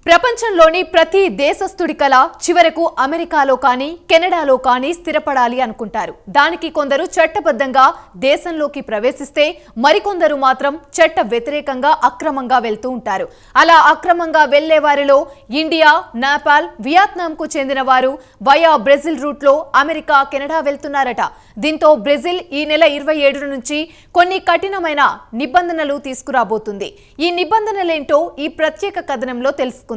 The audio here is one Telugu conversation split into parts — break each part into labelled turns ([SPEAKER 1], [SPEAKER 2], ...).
[SPEAKER 1] ప్రపంచంలోని ప్రతి దేశస్థుడి కల చివరకు అమెరికాలో కానీ కెనడాలో కానీ స్థిరపడాలి అనుకుంటారు. దానికి కొందరు చట్టబద్ధంగా దేశంలోకి ప్రవేశిస్తే మరికొందరు మాత్రం చట్ట వ్యతిరేకంగా అక్రమంగా వెళ్తూ ఉంటారు. అలా అక్రమంగా వెళ్లే వారిలో ఇండియా, నేపాల్, వియత్నాంకు చెందిన వారు వయా బ్రెజిల్ రూట్లో అమెరికా, కెనడా వెళ్తున్నారట. దీంతో బ్రెజిల్ ఈ నెల 27 నుంచి కొన్ని కఠినమైన నిబంధనలు తీసుకురాబోతుంది. ఈ నిబంధనలేంటో ఈ ప్రత్యేక కథనంలో తెలుసుకుందాం.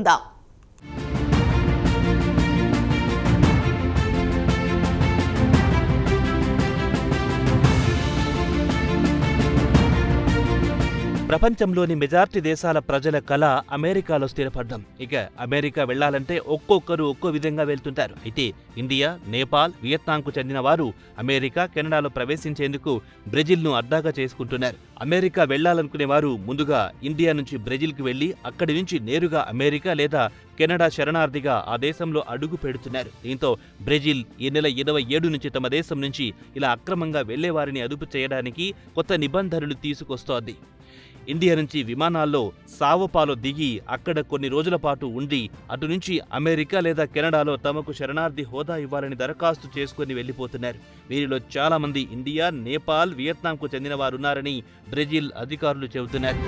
[SPEAKER 2] ప్రపంచంలోని మెజార్టీ దేశాల ప్రజల కళ అమెరికాలో స్థిరపడ్డం. ఇక అమెరికా వెళ్లాలంటే ఒక్కొక్కరు ఒక్కో విధంగా వెళ్తుంటారు. అయితే ఇండియా, నేపాల్, వియత్నాంకు చెందిన వారు అమెరికా, కెనడాలో ప్రవేశించేందుకు బ్రెజిల్ను అడ్డాగా చేసుకుంటున్నారు. అమెరికా వెళ్లాలనుకునే వారు ముందుగా ఇండియా నుంచి బ్రెజిల్కి వెళ్లి అక్కడి నుంచి నేరుగా అమెరికా లేదా కెనడా శరణార్థిగా ఆ దేశంలో అడుగు పెడుతున్నారు. దీంతో బ్రెజిల్ ఈ నెల 27 నుంచి తమ దేశం నుంచి ఇలా అక్రమంగా వెళ్లే వారిని అదుపు చేయడానికి కొత్త నిబంధనలు తీసుకొస్తోంది. ఇండియా నుంచి విమానాల్లో సావోపాలో దిగి అక్కడ కొన్ని రోజుల పాటు ఉండి అటు నుంచి అమెరికా లేదా కెనడాలో తమకు శరణార్థి హోదా ఇవ్వాలని దరఖాస్తు చేసుకుని వెళ్లిపోతున్నారు. వీరిలో చాలా మంది ఇండియా, నేపాల్, వియత్నాంకు చెందిన వారున్నారని బ్రెజిల్ అధికారులు చెబుతున్నారు.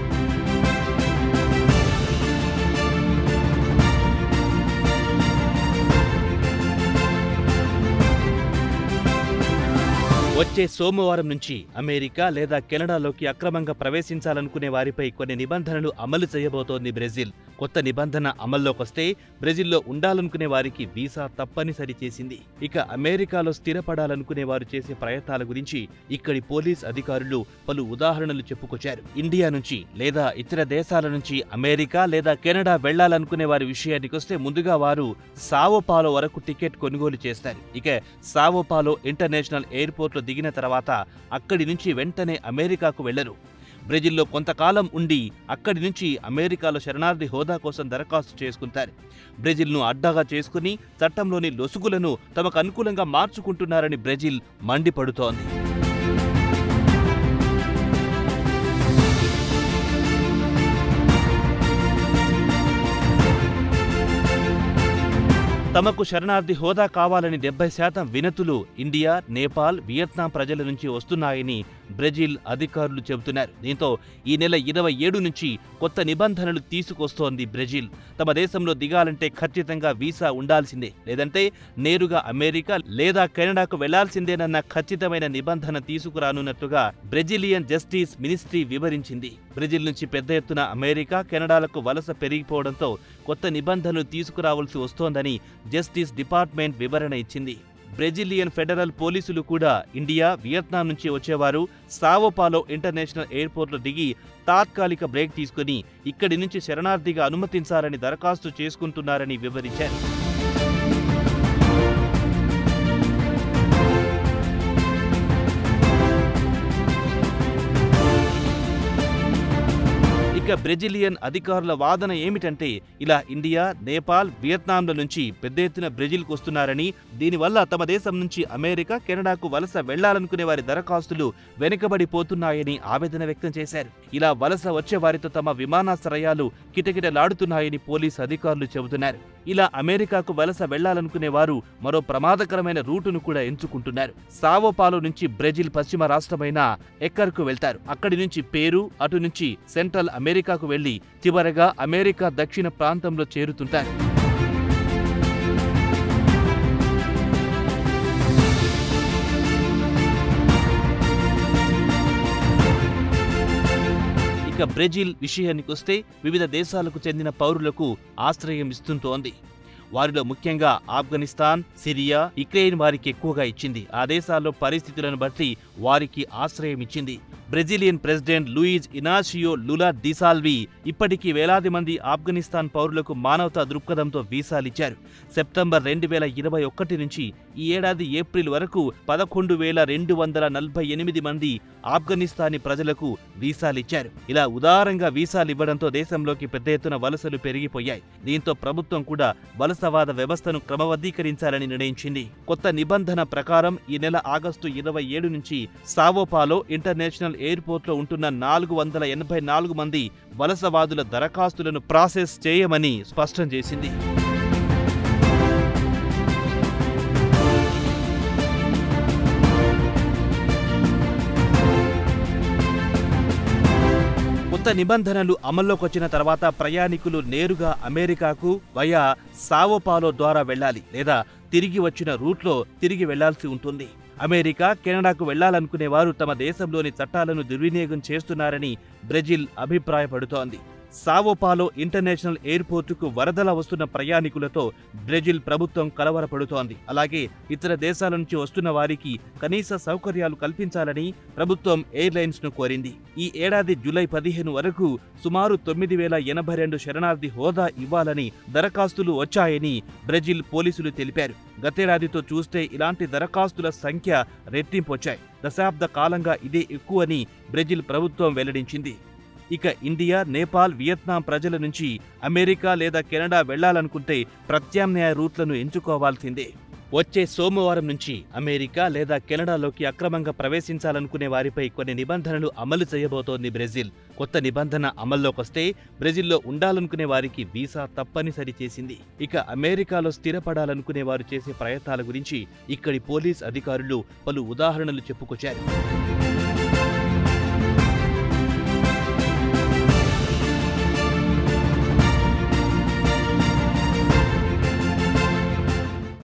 [SPEAKER 2] వచ్చే సోమవారం నుంచి అమెరికా లేదా కెనడాలోకి అక్రమంగా ప్రవేశించాలనుకునే వారిపై కొన్ని నిబంధనలు అమలు చేయబోతోంది బ్రెజిల్. కొత్త నిబంధన అమల్లోకొస్తే బ్రెజిల్లో ఉండాలనుకునే వారికి వీసా తప్పనిసరి చేసింది. ఇక అమెరికాలో స్థిరపడాలనుకునే వారు చేసే ప్రయత్నాల గురించి ఇక్కడి పోలీస్ అధికారులు పలు ఉదాహరణలు చెప్పుకొచ్చారు. ఇండియా నుంచి లేదా ఇతర దేశాల నుంచి అమెరికా లేదా కెనడా వెళ్లాలనుకునే వారి విషయానికొస్తే ముందుగా వారు సావోపాలో వరకు టికెట్ కొనుగోలు చేస్తారు. ఇక సావోపాలో ఇంటర్నేషనల్ ఎయిర్పోర్ట్లో దిగిన తర్వాత అక్కడి నుంచి వెంటనే అమెరికాకు వెళ్లరు. బ్రెజిల్లో కొంతకాలం ఉండి అక్కడి నుంచి అమెరికాలో శరణార్థి హోదా కోసం దరఖాస్తు చేసుకుంటారు. బ్రెజిల్ను అడ్డాగా చేసుకుని చట్టంలోని లొసుగులను తమకు అనుకూలంగా మార్చుకుంటున్నారని బ్రెజిల్ మండిపడుతోంది. తమకు శరణార్థి హోదా కావాలని 70% వినతులు ఇండియా, నేపాల్, వియత్నాం ప్రజల నుంచి వస్తున్నాయని బ్రెజిల్ అధికారులు చెబుతున్నారు. దీంతో ఈ నెల 27 నుంచి కొత్త నిబంధనలు తీసుకొస్తోంది బ్రెజిల్. తమ దేశంలో దిగాలంటే ఖచ్చితంగా వీసా ఉండాల్సిందే, లేదంటే నేరుగా అమెరికా లేదా కెనడాకు వెళ్లాల్సిందేనన్న ఖచ్చితమైన నిబంధన తీసుకురానున్నట్టుగా బ్రెజిలియన్ జస్టిస్ మినిస్ట్రీ వివరించింది. బ్రెజిల్ నుంచి పెద్ద ఎత్తున అమెరికా, కెనడాలకు వలస పెరిగిపోవడంతో కొత్త నిబంధనలు తీసుకురావాల్సి వస్తోందని జస్టిస్ డిపార్ట్మెంట్ వివరణ ఇచ్చింది. బ్రెజిలియన్ ఫెడరల్ పోలీసులు కూడా ఇండియా, వియత్నాం నుంచి వచ్చేవారు సావోపాలో ఇంటర్నేషనల్ ఎయిర్పోర్ట్లో దిగి తాత్కాలిక బ్రేక్ తీసుకుని ఇక్కడి నుంచి శరణార్థిగా అనుమతించాలని దరఖాస్తు చేసుకుంటున్నారని వివరించారు. ఇక బ్రెజిలియన్ అధికారుల వాదన ఏమిటంటే ఇలా ఇండియా, నేపాల్, వియత్నాంల నుంచి పెద్ద ఎత్తున బ్రెజిల్కు వస్తున్నారని, దీనివల్ల తమ దేశం నుంచి అమెరికా, కెనడాకు వలస వెళ్లాలనుకునే వారి దరఖాస్తులు వెనుకబడిపోతున్నాయని ఆవేదన వ్యక్తం చేశారు. ఇలా వలస వచ్చే వారితో తమ విమానాశ్రయాలు కిటకిటలాడుతున్నాయని పోలీసు అధికారులు చెబుతున్నారు. ఇలా అమెరికాకు వలస వెళ్లాలనుకునే వారు మరో ప్రమాదకరమైన రూటును కూడా ఎంచుకుంటున్నారు. సావోపాలో నుంచి బ్రెజిల్ పశ్చిమ రాష్ట్రమైన ఎక్కర్కు వెళ్తారు. అక్కడి నుంచి పేరు, అటు నుంచి సెంట్రల్ అమెరికాకు వెళ్లి చివరగా అమెరికా దక్షిణ ప్రాంతంలో చేరుతుంటారు. ఇక బ్రెజిల్ విషయానికొస్తే వివిధ దేశాలకు చెందిన పౌరులకు ఆశ్రయం ఇస్తుంటోంది. వారిలో ముఖ్యంగా ఆఫ్ఘనిస్తాన్, సిరియా, యుక్రెయిన్ వారికి ఎక్కువగా ఇచ్చింది. ఆ దేశాల్లో పరిస్థితులను బట్టి వారికి ఆశ్రయం ఇచ్చింది. Brazilian president Louis Inácio Lula డిసాల్వి ఇప్పటికీ వేలాది మంది ఆఫ్ఘనిస్తాన్ పౌరులకు మానవతా దృక్పథంతో వీసాలిచ్చారు. సెప్టెంబర్ 2021 నుంచి ఈ ఏడాది ఏప్రిల్ వరకు 11,248 మంది ఆఫ్ఘనిస్తానీ ప్రజలకు వీసాలిచ్చారు. ఇలా ఉదారంగా వీసాలివ్వడంతో దేశంలోకి పెద్ద ఎత్తున వలసలు పెరిగిపోయాయి. దీంతో ప్రభుత్వం కూడా వలస వలసవాద వ్యవస్థను క్రమబద్ధీకరించాలని నిర్ణయించింది. కొత్త నిబంధన ప్రకారం ఈ నెల ఆగస్టు 27 నుంచి సావోపాలో ఇంటర్నేషనల్ ఎయిర్పోర్ట్లో ఉంటున్న 484 మంది వలసవాదుల దరఖాస్తులను ప్రాసెస్ చేయమని స్పష్టం చేసింది. కొత్త నిబంధనలు అమల్లోకొచ్చిన తర్వాత ప్రయాణికులు నేరుగా అమెరికాకు వయా సావోపాలో ద్వారా వెళ్లాలి లేదా తిరిగి వచ్చిన రూట్లో తిరిగి వెళ్లాల్సి ఉంటుంది. అమెరికా, కెనడాకు వెళ్లాలనుకునే వారు తమ దేశంలోని చట్టాలను దుర్వినియోగం చేస్తున్నారని బ్రెజిల్ అభిప్రాయపడుతోంది. సావోపాలో ఇంటర్నేషనల్ ఎయిర్పోర్టుకు వరదల వస్తున్న ప్రయాణికులతో బ్రెజిల్ ప్రభుత్వం కలవరపడుతోంది. అలాగే ఇతర దేశాల నుంచి వస్తున్న వారికి కనీస సౌకర్యాలు కల్పించాలని ప్రభుత్వం ఎయిర్లైన్స్ ను కోరింది. ఈ ఏడాది జూలై 15 వరకు సుమారు 9,082 శరణార్థి హోదా ఇవ్వాలని దరఖాస్తులు వచ్చాయని బ్రెజిల్ పోలీసులు తెలిపారు. గతేడాదితో చూస్తే ఇలాంటి దరఖాస్తుల సంఖ్య రెట్టింపొచ్చాయి. దశాబ్ద కాలంగా ఇదే ఎక్కువని బ్రెజిల్ ప్రభుత్వం వెల్లడించింది. ఇక ఇండియా, నేపాల్, వియత్నాం ప్రజల నుంచి అమెరికా లేదా కెనడా వెళ్లాలనుకుంటే ప్రత్యామ్నాయ రూట్లను ఎంచుకోవాల్సిందే. వచ్చే సోమవారం నుంచి అమెరికా లేదా కెనడాలోకి అక్రమంగా ప్రవేశించాలనుకునే వారిపై కొన్ని నిబంధనలు అమలు చేయబోతోంది బ్రెజిల్. కొత్త నిబంధన అమల్లోకొస్తే బ్రెజిల్లో ఉండాలనుకునే వారికి వీసా తప్పనిసరి చేసింది. ఇక అమెరికాలో స్థిరపడాలనుకునే వారు చేసే ప్రయత్నాల గురించి ఇక్కడి పోలీస్ అధికారులు పలు ఉదాహరణలు చెప్పుకొచ్చారు.